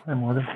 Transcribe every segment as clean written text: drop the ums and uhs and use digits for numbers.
Hi, Mother.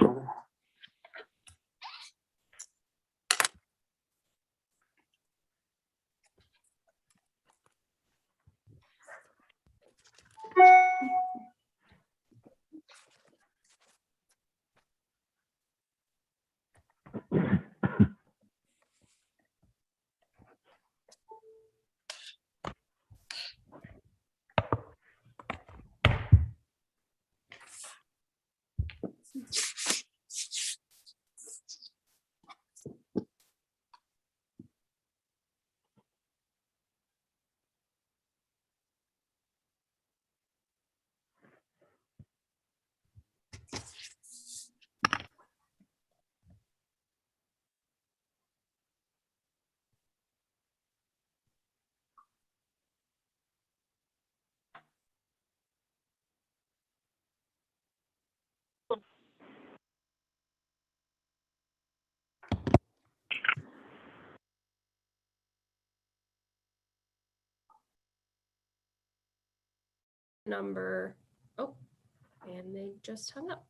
Number, oh, and they just hung up.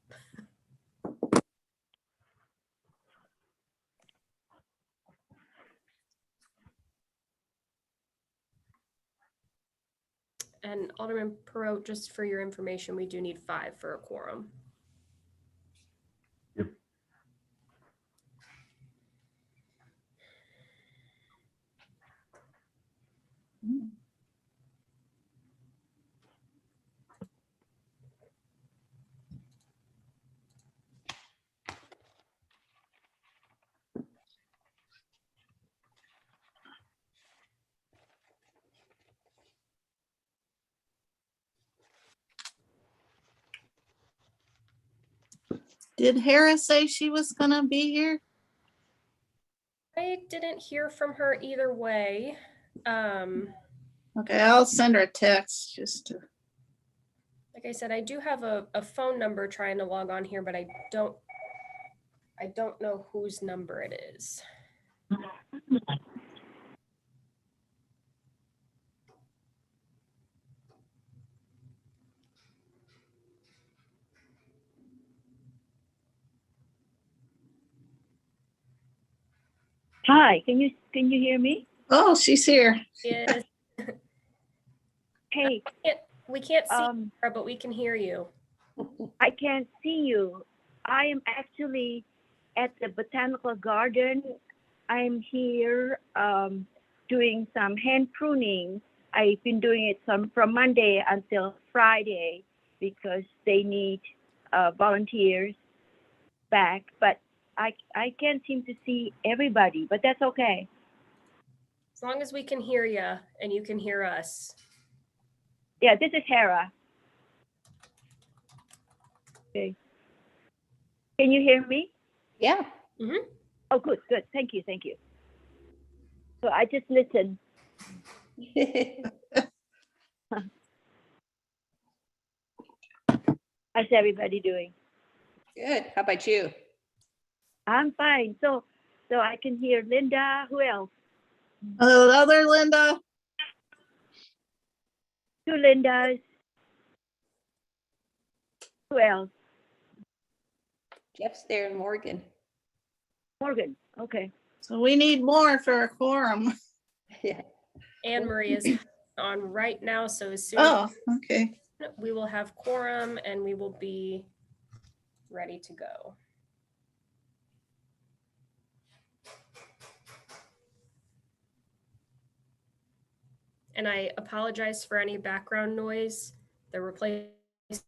And Alderman Perot, just for your information, we do need 5 for a quorum. Yep. Did Hera say she was gonna be here? I didn't hear from her either way. Okay, I'll send her a text just to. Like I said, I do have a phone number trying to log on here, but I don't know whose number it is. Hi, can you hear me? Oh, she's here. Yes. Hey, We can't see um, her, but we can hear you. I can't see you. I am actually at the botanical garden. I'm here doing some hand pruning. I've been doing it from Monday until Friday because they need volunteers back. But I can't seem to see everybody, but that's okay. As long as we can hear you and you can hear us. Yeah, this is Hera. Okay. Can you hear me? Yeah. Mhm. Oh, good. Thank you. So I just listened. How's everybody doing? Good. How about you? I'm fine. So I can hear Linda. Who else? Other Linda. 2 Lindas. Who else? Jeff's there in Morgan. Morgan. Okay. So we need more for a quorum. Yeah. Anne Marie is on right now, so as soon Oh, okay. as we will have quorum and we will be ready to go. And I apologize for any background noise. They're replacing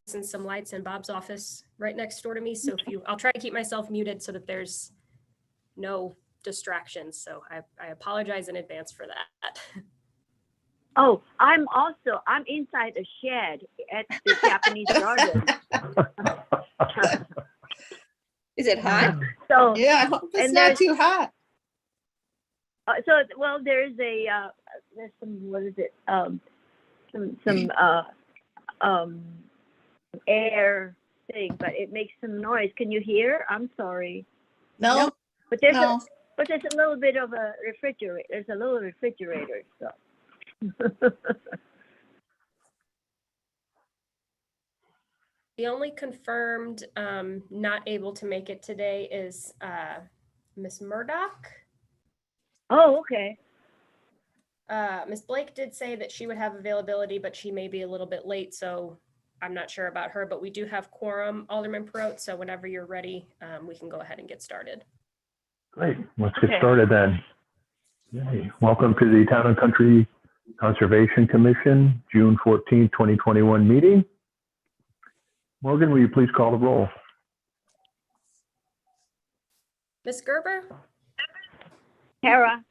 some lights in Bob's office right next door to me. So I'll try to keep myself muted so that there's no distractions. So I apologize in advance for that. Oh, I'm inside a shed at the Japanese garden. Is it hot? So Yeah, I hope it's And not there's- too hot. well, there's some, what is it? Some air thing, but it makes some noise. Can you hear? I'm sorry. No, But there's no. a little bit of a refrigerator. There's a little refrigerator. So. The only confirmed not able to make it today is Miss Murdoch. Oh, okay. Miss Blake did say that she would have availability, but she may be a little bit late, so I'm not sure about her. But we do have quorum, Alderman Perot, so whenever you're ready, we can go ahead and get started. Great, let's get Okay. started then. Yay. Welcome to the Town and Country Conservation Commission, June 14, 2021 meeting. Morgan, will you please call the roll? Miss Gerber, Tara,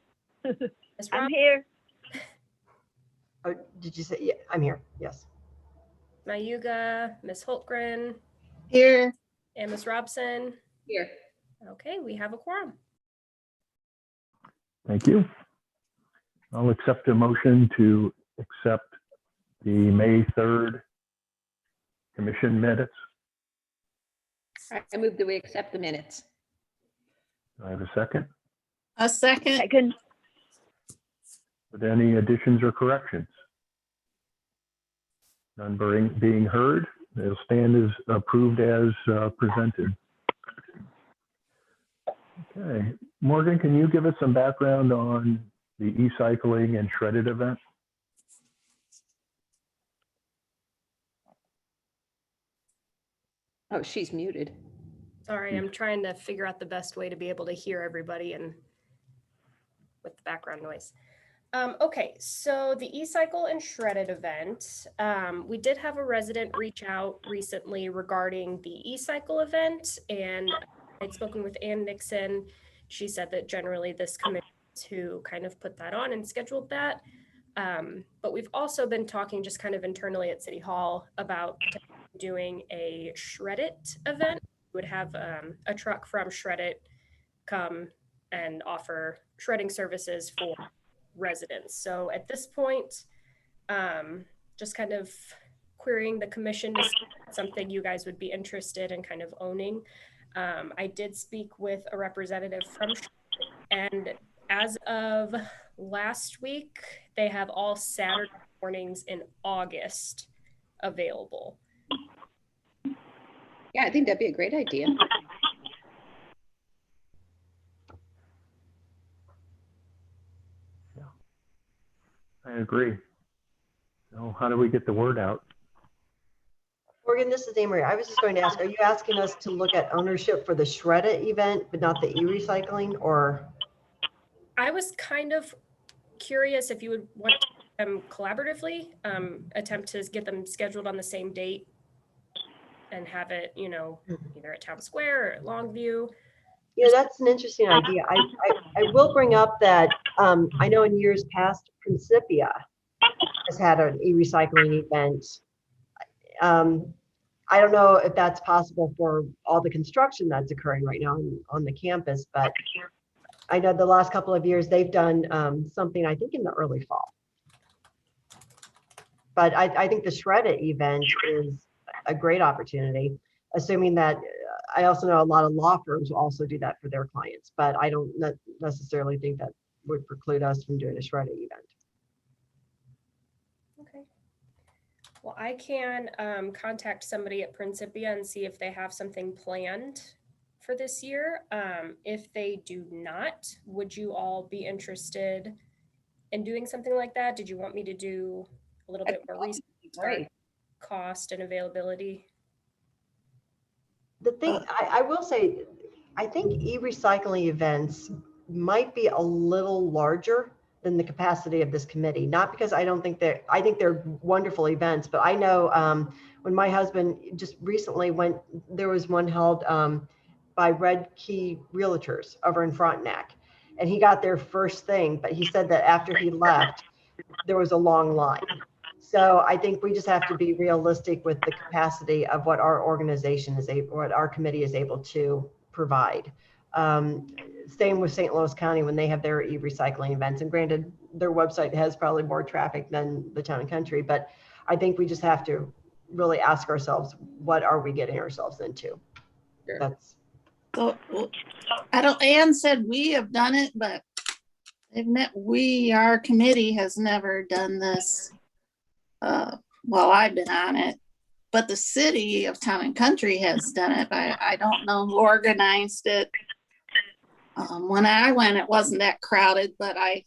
Miss I'm Rob, here. Oh, did you say, yeah, I'm here, yes. Mayuga, Miss Holtgren, Here, and Miss Robson. Here. Okay, we have a quorum. Thank you. I'll accept a motion to accept the May 3rd commission minutes. I move that we accept the minutes. Do I have a second? a second. Second. With any additions or corrections? None being heard, it'll stand as approved as presented. Okay, Morgan, can you give us some background on the e-cycling and shredded event? Oh, she's muted. Sorry, I'm trying to figure out the best way to be able to hear everybody and with the background noise. Okay, so the e-cycle and shredded event, we did have a resident reach out recently regarding the e-cycle event, and I'd spoken with Ann Nixon. She said that generally this committee is who kind of put that on and scheduled that. But we've also been talking just kind of internally at City Hall about doing a Shred-it event. We would have a truck from Shred-it come and offer shredding services for residents. So at this point, just kind of querying the commission to see if that's something you guys would be interested in kind of owning. I did speak with a representative from Shred-it, and as of last week, they have all Saturday mornings in August available. Yeah, I think that'd be a great idea. I agree. So how do we get the word out? Morgan, this is Amory. I was just going to ask, are you asking us to look at ownership for the Shred-it event, but not the e-recycling, or? I was kind of curious if you would want to do them collaboratively, attempt to get them scheduled on the same date and have it, you know, either at Town Square or at Longview. Yeah, that's an interesting idea. I will bring up that I know in years past, Principia has had an e-recycling event. I don't know if that's possible for all the construction that's occurring right now on the campus, but I know the last couple of years they've done something, I think in the early fall. But I think the Shred-it event is a great opportunity, assuming that I also know a lot of law firms will also do that for their clients, but I don't necessarily think that would preclude us from doing a Shred-it event. Okay. Well, I can contact somebody at Principia and see if they have something planned for this year. If they do not, would you all be interested in doing something like that? Did you want me to do a little bit more research on Right. cost and availability? The thing, I will say, I think e-recycling events might be a little larger than the capacity of this committee. Not because I don't think I think they're wonderful events, but I know when my husband just recently went, there was one held by Red Key Realtors over in Frontenac. And he got there first thing, but he said that after he left, there was a long line. So I think we just have to be realistic with the capacity of what our organization is able, what our committee is able to provide. Same with St. Louis County when they have their e-recycling events. And granted, their website has probably more traffic than the Town and Country, but I think we just have to really ask ourselves, what are we getting ourselves into? Sure. That's. So, I don't, Ann said we have done it, but our committee has never done this. While I've been on it, but the city of Town and Country has done it. I don't know who organized it. When I went, it wasn't that crowded, but I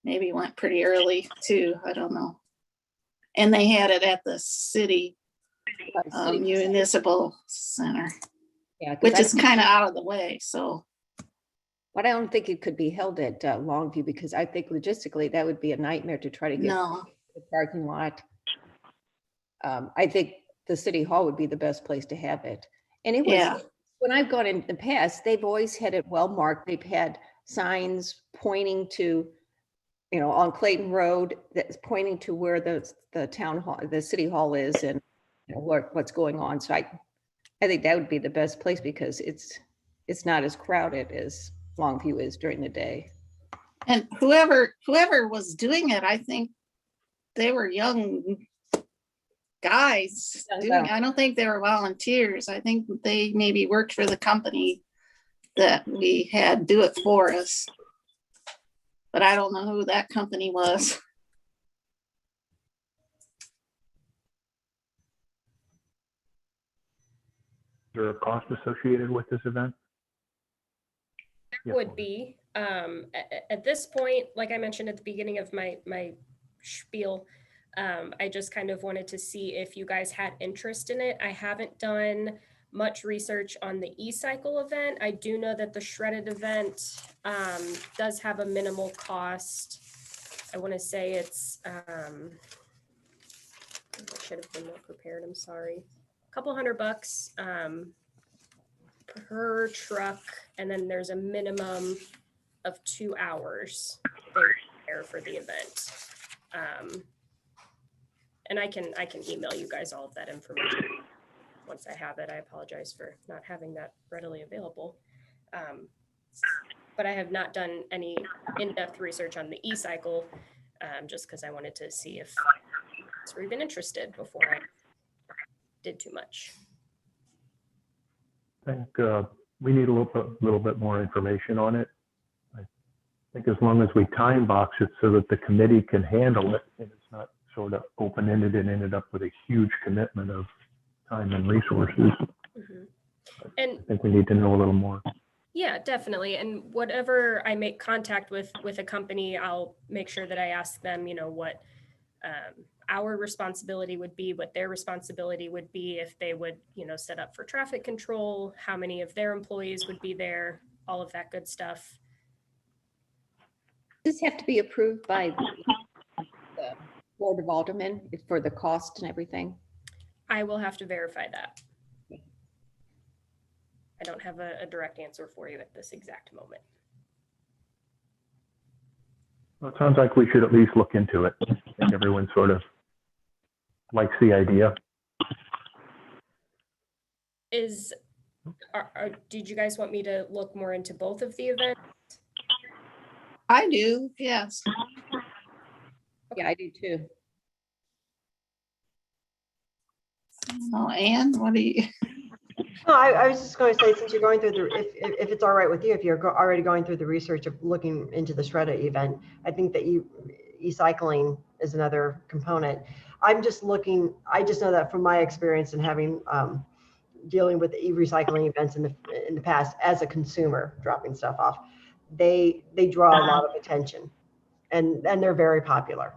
maybe went pretty early too. I don't know. And they had it at the city municipal center, Yeah, 'cause which I- is kind of out of the way. So But I don't think it could be held at Longview because I think logistically that would be a nightmare to try to get no, the parking lot. I think the city hall would be the best place to have it. And it Yeah. was, when I've gone in the past, they've always had it well marked. They've had signs pointing to, on Clayton Road, that's pointing to where the town hall, the city hall is and what's going on. So I think that would be the best place because it's not as crowded as Longview is during the day. and whoever was doing it, I think they were young guys Young doing. guys. I don't think they were volunteers. I think they maybe worked for the company that we had do it for us. But I don't know who that company was. Is there a cost associated with this event? Yeah, Would be, at this point, like I mentioned at the beginning of my spiel, I just kind of wanted to see if you guys had interest in it. I haven't done much research on the e-cycle event. I do know that the shredded event does have a minimal cost. I want to say it's, I should have been more prepared, I'm sorry. A couple $100 per truck, and then there's a minimum of 2 hours they require for the event. And I can email you guys all of that information once I have it. I apologize for not having that readily available. But I have not done any in-depth research on the e-cycle, just because I wanted to see if we're even interested before I did too much. I think we need a little bit more information on it. I think as long as we time box it so that the committee can handle it and it's not sort of open-ended and ended up with a huge commitment of time and resources. Mhm. And I think we need to know a little more. yeah, definitely. And whatever I make contact with a company, I'll make sure that I ask them, what our responsibility would be, what their responsibility would be, if they would, set up for traffic control, how many of their employees would be there, all of that good stuff. Does this have to be approved by the Board of Aldermen for the cost and everything? I will have to verify that. I don't have a direct answer for you at this exact moment. Well, it sounds like we should at least look into it. I think everyone sort of likes the idea. Did you guys want me to look more into both of the events? I do, yes. Yeah, I do too. Oh, Anne, what do you? No, I was just going to say, since you're going through if it's all right with you, if you're already going through the research of looking into the Shredda event, I think that e-cycling is another component. I just know that from my experience and having dealing with e-recycling events in the past as a consumer dropping stuff off, they draw a lot of attention and they're very popular.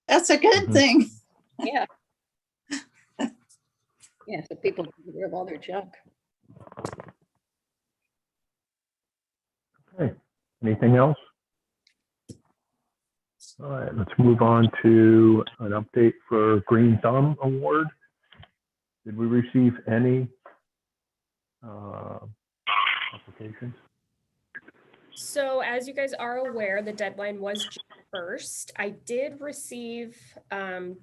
That's a good Mhm. thing. Yeah. Yeah, so people can get rid of all their junk. Okay, anything else? All right, let's move on to an update for Green Thumb Award. Did we receive any applications? So as you guys are aware, the deadline was June 1st. I did receive 2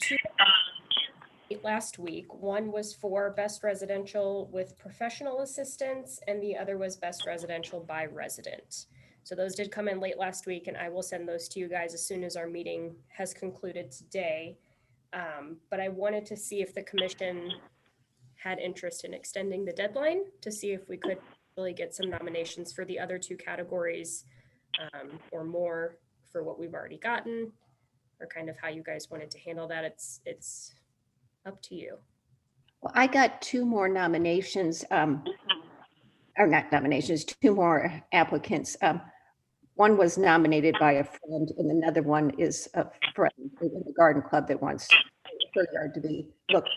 last week. One was for best residential with professional assistance, and the other was best residential by resident. So those did come in late last week, and I will send those to you guys as soon as our meeting has concluded today. But I wanted to see if the commission had interest in extending the deadline to see if we could really get some nominations for the other 2 categories or more for what we've already gotten. or kind of how you guys wanted to handle that. It's up to you. Well, I got two more nominations, or not nominations, two more applicants. One was nominated by a friend and another one is a friend in the garden club that wants her yard to be looked.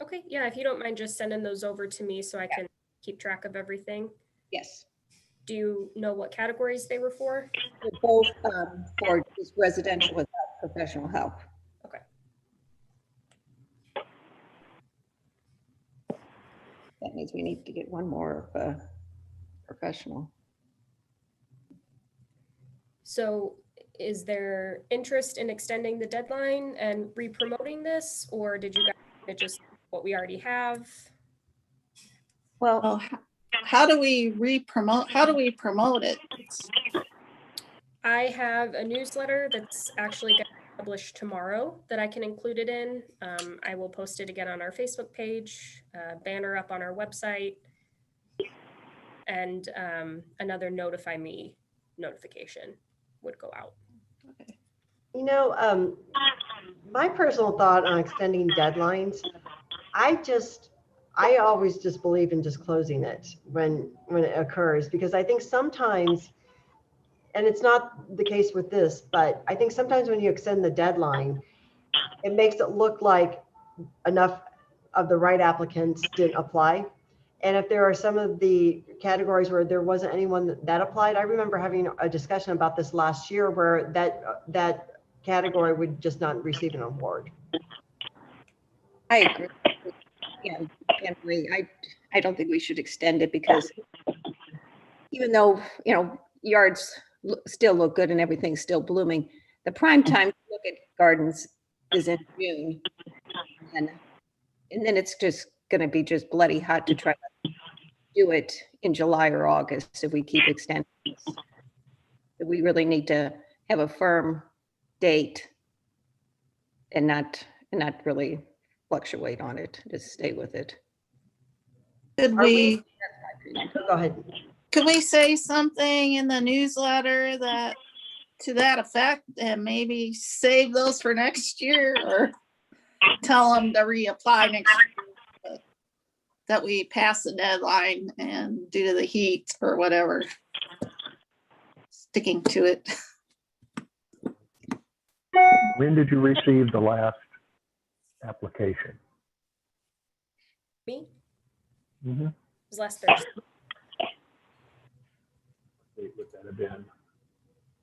Okay, yeah, if you don't mind just sending those over to me so I can keep track of everything. Yes. Do you know what categories they were for? They're both for just residential without professional help. Okay. That means we need to get one more professional. So is there interest in extending the deadline and re-promoting this, or did you guys want to just what we already have? Well, Oh, how do we re-promote? How do we promote it? I have a newsletter that's actually going to be published tomorrow that I can include it in. I will post it again on our Facebook page, banner up on our website, and another notify me notification would go out. You know, my personal thought on extending deadlines, I always just believe in just closing it when it occurs, because I think sometimes, and it's not the case with this, but I think sometimes when you extend the deadline, it makes it look like enough of the right applicants didn't apply. And if there are some of the categories where there wasn't anyone that applied, I remember having a discussion about this last year where that category would just not receive an award. I agree. Yeah, I don't think we should extend it because even though, you know, yards still look good and everything's still blooming, the prime time to look at gardens is in June. And then it's just going to be just bloody hot to try to do it in July or August if we keep extending this. We really need to have a firm date and not really fluctuate on it, just stay with it. Could we, Go ahead. could we say something in the newsletter that to that effect and maybe save those for next year, or tell them to reapply next year, that we pass the deadline and due to the heat or whatever, sticking to it? When did you receive the last application? Me? Mm-hmm. It was last Thursday. Would that have been?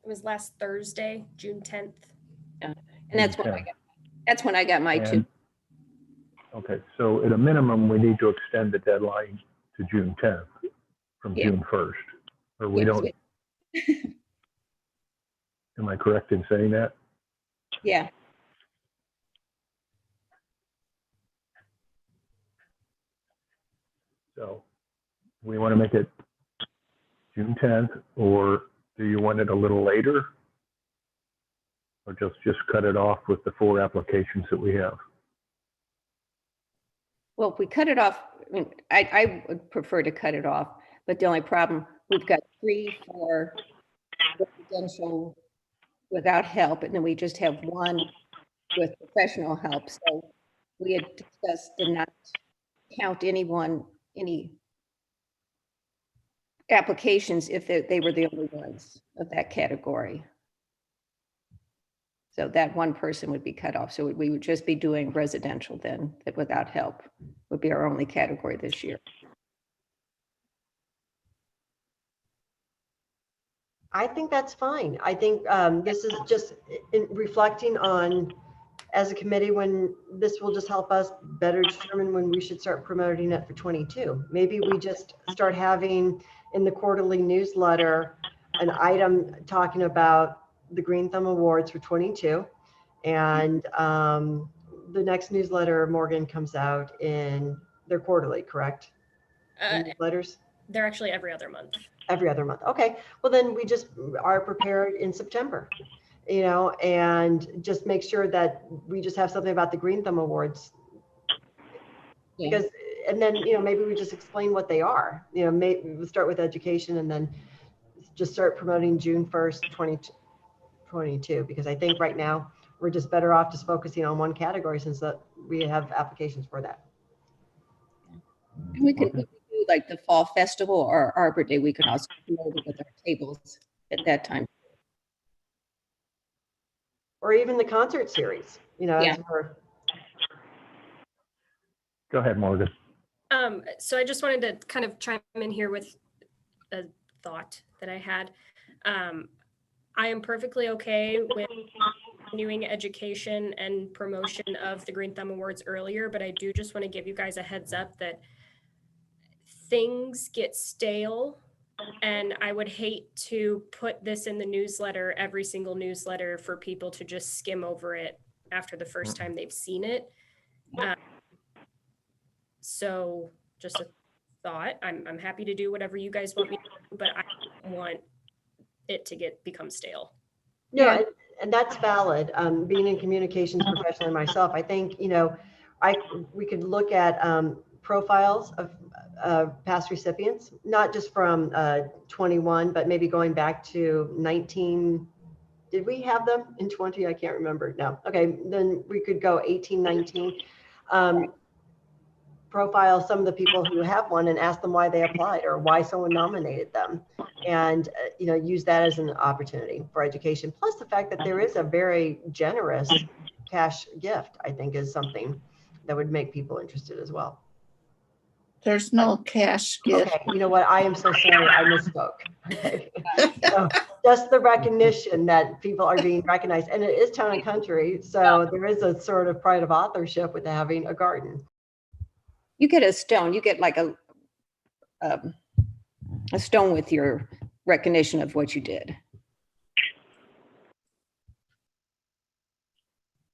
It was last Thursday, June 10th. And that's when I got my two. And- Okay, so at a minimum, we need to extend the deadline to June 10th from Yeah. June 1st, or we Yes, don't. Am I correct in saying that? Yeah, So we want to make it June 10th, or do you want it a little later? Or just cut it off with the 4 applications that we have? well, if we cut it off, I mean, I would prefer to cut it off, but the only problem, we've got 3 for residential without help, and then we just have 1 with professional help. So we had discussed to not count any applications if they were the only ones of that category. So that 1 person would be cut off. So we would just be doing residential then, that without help would be our only category this year. I think that's fine. I think this is just reflecting on, as a committee, when this will just help us better determine when we should start promoting it for 22. Maybe we just start having in the quarterly newsletter an item talking about the Green Thumb Awards for 22. And the next newsletter, Morgan, comes out in their quarterly, correct? Newsletters? They're actually every other month. Every other month. Okay. Well, then we just are prepared in September, you know, and just make sure that we just have something about the Green Thumb Awards. Yeah. Because, and then, you know, maybe we just explain what they are, you know, maybe we'll start with education and then just start promoting June 1st, 22, because I think right now we're just better off just focusing on one category since that we have applications for that. And we could do like the fall festival or Arbor Day. We could also promote it with our tables at that time. Or even the concert series, you know, as we're, Go ahead, Morgan. So I just wanted to kind of chime in here with a thought that I had. I am perfectly okay with continuing education and promotion of the Green Thumb Awards earlier, but I do just want to give you guys a heads up that things get stale, and I would hate to put this in the newsletter, every single newsletter, for people to just skim over it after the first time they've seen it. So just a thought. I'm happy to do whatever you guys want me to do, but I don't want it to become stale. yeah, and that's valid. Being in communications professionally myself, I think, you know, we could look at profiles of past recipients, not just from 21, but maybe going back to 19. Did we have them in 20? I can't remember. No. Okay, then we could go 18, 19. Profile some of the people who have won and ask them why they applied or why someone nominated them, and you know, use that as an opportunity for education. Plus the fact that there is a very generous cash gift, I think, is something that would make people interested as well. There's no cash gift. Okay, you know what? I am so sorry. I misspoke. Okay. So just the recognition that people are being recognized, and it is Town and Country, so there is a sort of pride of authorship with having a garden. You get a stone, you get like a stone with your recognition of what you did.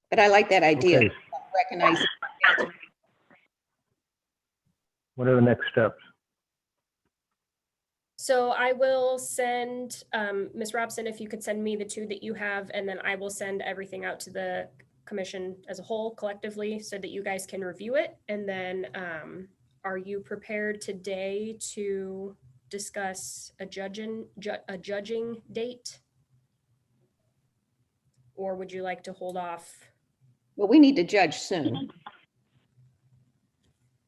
But I like that idea Okay. of recognizing. What are the next steps? So I will send, Ms. Robson, if you could send me the two that you have, and then I will send everything out to the commission as a whole collectively so that you guys can review it. And then are you prepared today to discuss a judging date? Or would you like to hold off? Well, we need to judge soon.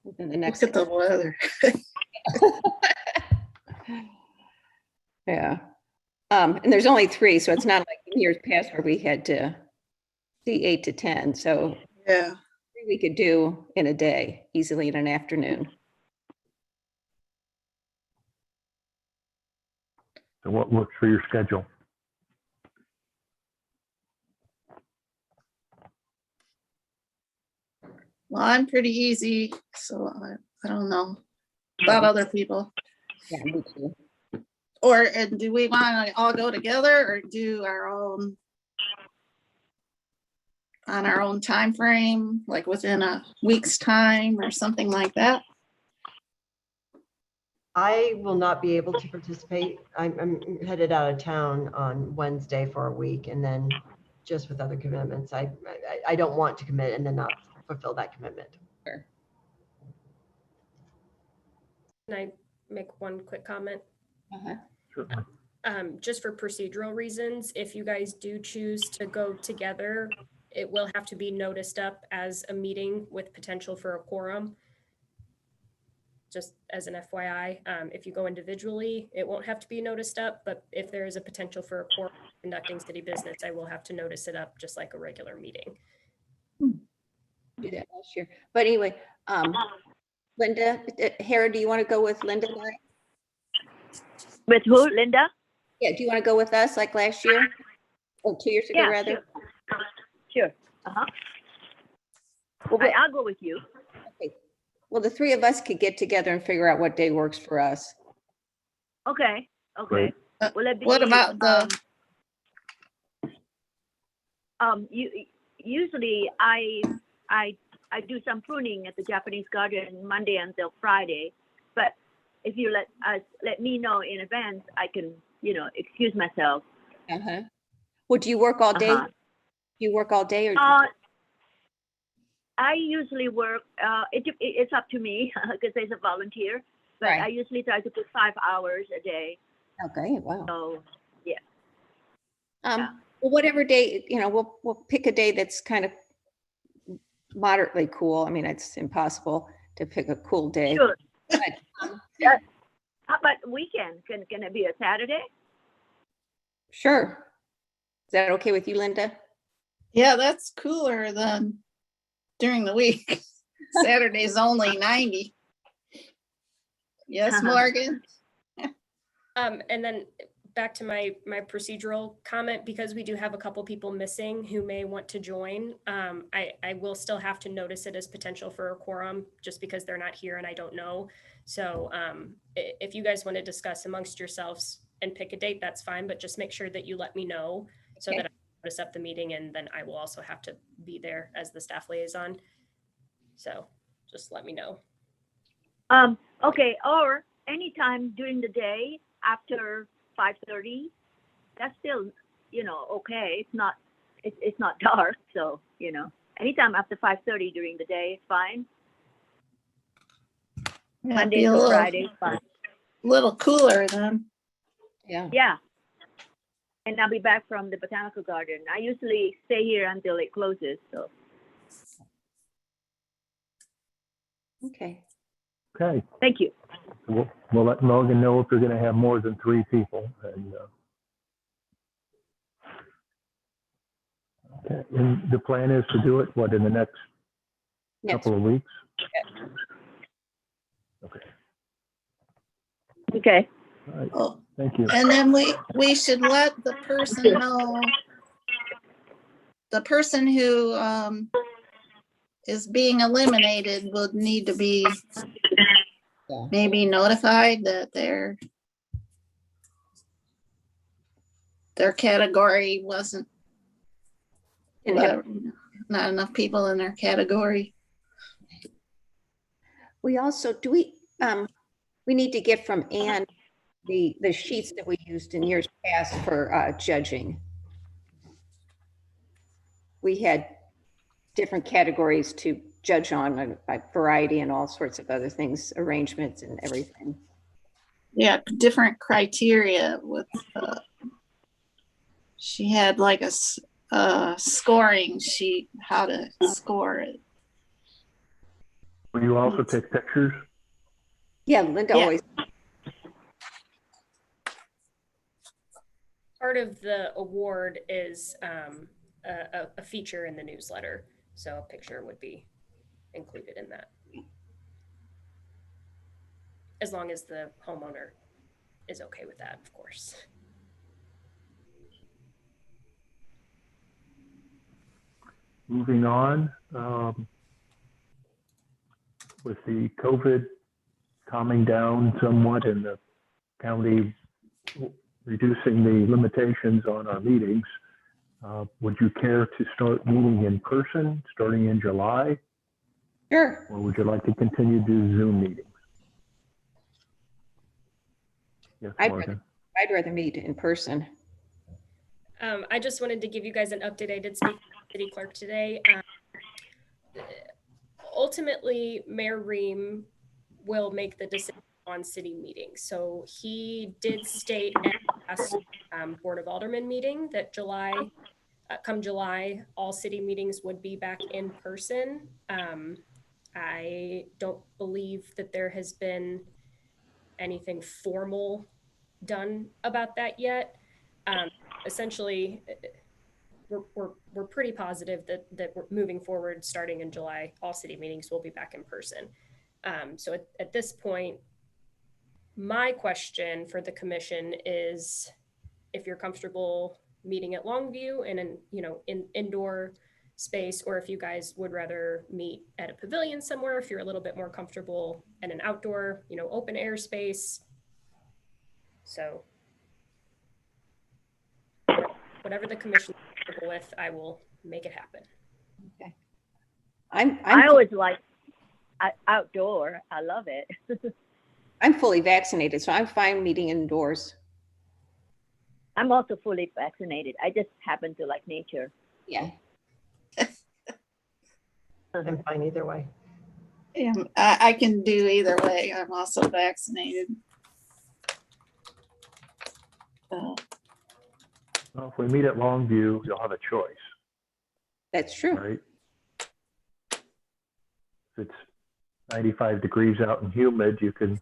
Within the next. Look at the weather. Yeah. And there's only 3, so it's not like in years past where we had to see 8 to 10. So Yeah. we could do in a day, easily in an afternoon. So what works for your schedule? Well, I'm pretty easy, so I don't know about other people. Yeah, me too. Or, and do we want to all go together or do our own on our own time frame, like within a week's time or something like that? I will not be able to participate. I'm headed out of town on Wednesday for a week, and then just with other commitments, I don't want to commit and then not fulfill that commitment. Sure. Can I make one quick comment? Uh-huh. Certainly. Just for procedural reasons, if you guys do choose to go together, it will have to be noticed up as a meeting with potential for a quorum. Just as an FYI, if you go individually, it won't have to be noticed up, but if there is a potential for a quorum conducting city business, I will have to notice it up just like a regular meeting. Do that last year. But anyway, Linda, Hera, do you want to go with Linda and I? With who, Linda? Yeah, do you want to go with us like last year? Or 2 years ago, Yeah, rather? Sure. Uh-huh. Well, I'll go with you. okay. Well, the 3 of us could get together and figure out what day works for us. Okay. Okay. Great. Will it be, What about the, usually I do some pruning at the Japanese garden Monday until Friday, but if you let me know in advance, I can, excuse myself. Uh-huh. Well, do you work all day? Uh-huh. Do you work all day or? I usually work, it's up to me because there's a volunteer, but Right. I usually try to put 5 hours a day. Okay, wow. So, yeah. Well, Well, whatever day, we'll pick a day that's kind of moderately cool. I mean, it's impossible to pick a cool day. Sure. But, Yeah. How about weekend? Can it be a Saturday? sure. Is that okay with you, Linda? Yeah, that's cooler than during the week. Saturday's only 90. Yes, Morgan? And then back to my procedural comment, because we do have a couple people missing who may want to join. I will still have to notice it as potential for a quorum just because they're not here and I don't know. So if you guys want to discuss amongst yourselves and pick a date, that's fine, but just make sure that you let me know so Okay. that I can notice up the meeting, and then I will also have to be there as the staff liaison. So just let me know. Okay, or anytime during the day after 5:30. That's still, okay. It's not dark, so anytime after 5:30 during the day is fine. Yeah, Monday be a to little, Friday is fine. little cooler then. Yeah. Yeah. And I'll be back from the botanical garden. I usually stay here until it closes. So Okay. Okay, thank you. we'll let Morgan know if you're going to have more than 3 people. And okay, and the plan is to do it, what, in the next Next, couple of weeks? Okay, Okay. all right, Oh, thank you. and then we should let the person know. The person who is being eliminated would need to be yeah. maybe notified that their category wasn't, Didn't have- whatever, not enough people in their category. We also, we need to get from Ann the sheets that we used in years past for judging. We had different categories to judge on, like variety and all sorts of other things, arrangements and everything. Yeah, different criteria with, she had like a scoring sheet, how to score it. Will you also take pictures? Yeah, Linda Yeah. always, Part of the award is a feature in the newsletter, so a picture would be included in that. As long as the homeowner is okay with that, of course. Moving on, with the COVID calming down somewhat and the county reducing the limitations on our meetings, would you care to start meeting in person starting in July, sure. or would you like to continue to do Zoom meetings? Yes, Morgan. I'd rather meet in person. I just wanted to give you guys an update. I did speak to the city clerk today. Ultimately, Mayor Ream will make the decision on city meetings. So he did state at the last Board of Aldermen meeting that come July, all city meetings would be back in person. I don't believe that there has been anything formal done about that yet. Essentially, we're pretty positive that we're moving forward starting in July. All city meetings will be back in person. So at this point, my question for the commission is if you're comfortable meeting at Longview in an indoor space, or if you guys would rather meet at a pavilion somewhere, if you're a little bit more comfortable in an outdoor, open air space. So whatever the commission is comfortable with, I will make it happen. Okay. I always like outdoor. I love it. I'm fully vaccinated, so I'm fine meeting indoors. I'm also fully vaccinated. I just happen to like nature. Yeah. I'm fine either way. Yeah, I can do either way. I'm also vaccinated. Well, if we meet at Longview, you'll have a choice, That's true. right? If it's 95 degrees out and humid, we can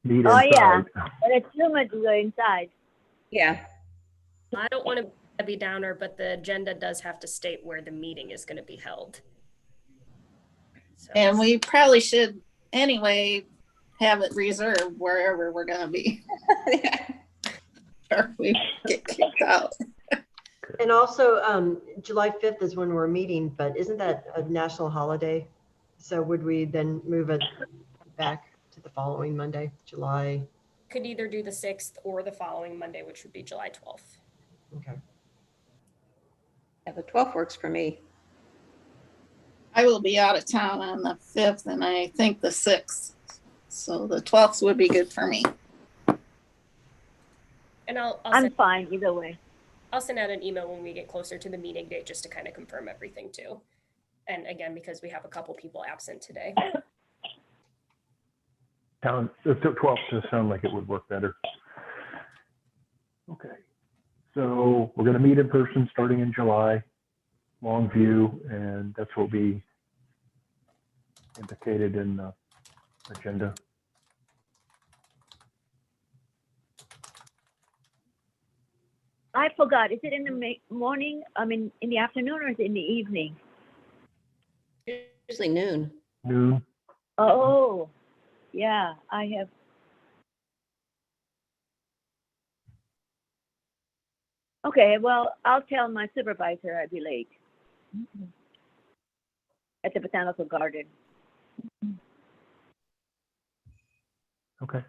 meet Oh, yeah. inside. But it's humid to go inside. Yeah. I don't want to be downer, but the agenda does have to state where the meeting is going to be held. So, And we probably should anyway have it reserved wherever we're gonna be. Or we get kicked out. And also, July 5th is when we're meeting, but isn't that a national holiday? So would we then move it back to the following Monday, July? could either do the 6th or the following Monday, which would be July 12th. Okay. Yeah, the 12th works for me. I will be out of town on the 5th and I think the 6th. So the 12th would be good for me. And I'll I'm send, fine either way. I'll send out an email when we get closer to the meeting date just to kind of confirm everything too. And again, because we have a couple people absent today. The 12th does sound like it would work better. Okay. So we're going to meet in person starting in July, Longview, and that's what will be indicated in the agenda. I forgot. Is it in the morning? I mean, in the afternoon or is it in the evening? Usually noon. Noon. Oh, yeah, I have. Okay, well, I'll tell my supervisor I'd be late. At the Botanical Garden. Okay.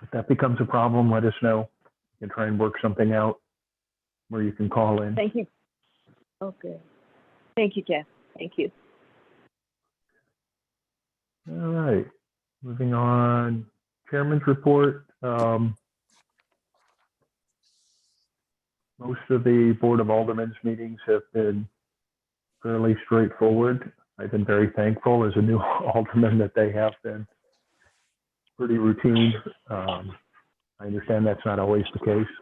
If that becomes a problem, let us know. You can try and work something out where you can call in. Thank you. Okay. Thank you, Jeff. Thank you. All right. Moving on. Chairman's report. Most of the Board of Aldermen's meetings have been fairly straightforward. I've been very thankful as a new alderman that they have been pretty routine. I understand that's not always the case,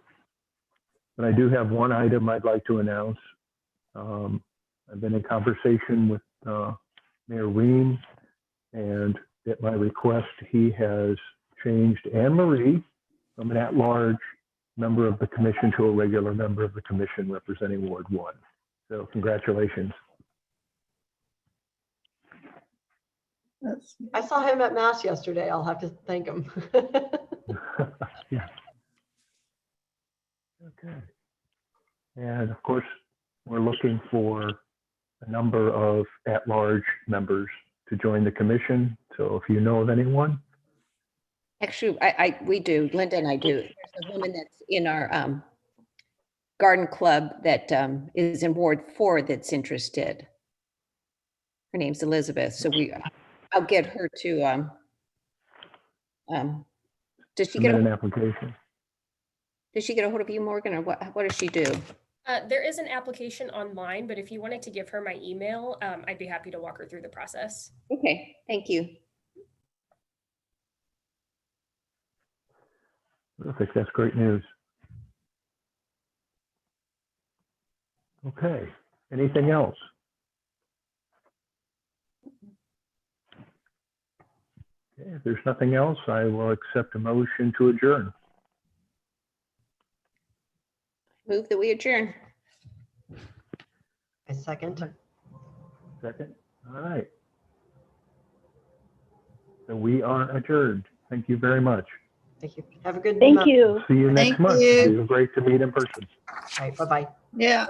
but I do have one item I'd like to announce. I've been in conversation with Mayor Ream, and at my request, he has changed Anne Marie from an at-large member of the commission to a regular member of the commission representing Ward 1. So congratulations. I saw him at Mass yesterday. I'll have to thank him. Yeah. Okay. And of course, we're looking for a number of at-large members to join the commission. So if you know of anyone, Actually, we do, Linda and I do. There's a woman that's in our garden club that is in Ward 4 that's interested. Her name's Elizabeth. So I'll get her to, does she submit get an application. does she get a hold of you, Morgan, or what does she do? There is an application online, but if you wanted to give her my email, I'd be happy to walk her through the process. Okay, thank you. Perfect. That's great news. Okay. Anything else? Okay, if there's nothing else, I will accept a motion to adjourn. Move that we adjourn. A second. Second. All right. So we are adjourned. Thank you very much. Thank you. Have a good Thank month. you. See you next Thank month. you. It was great to meet in person. All right, bye-bye. Yeah.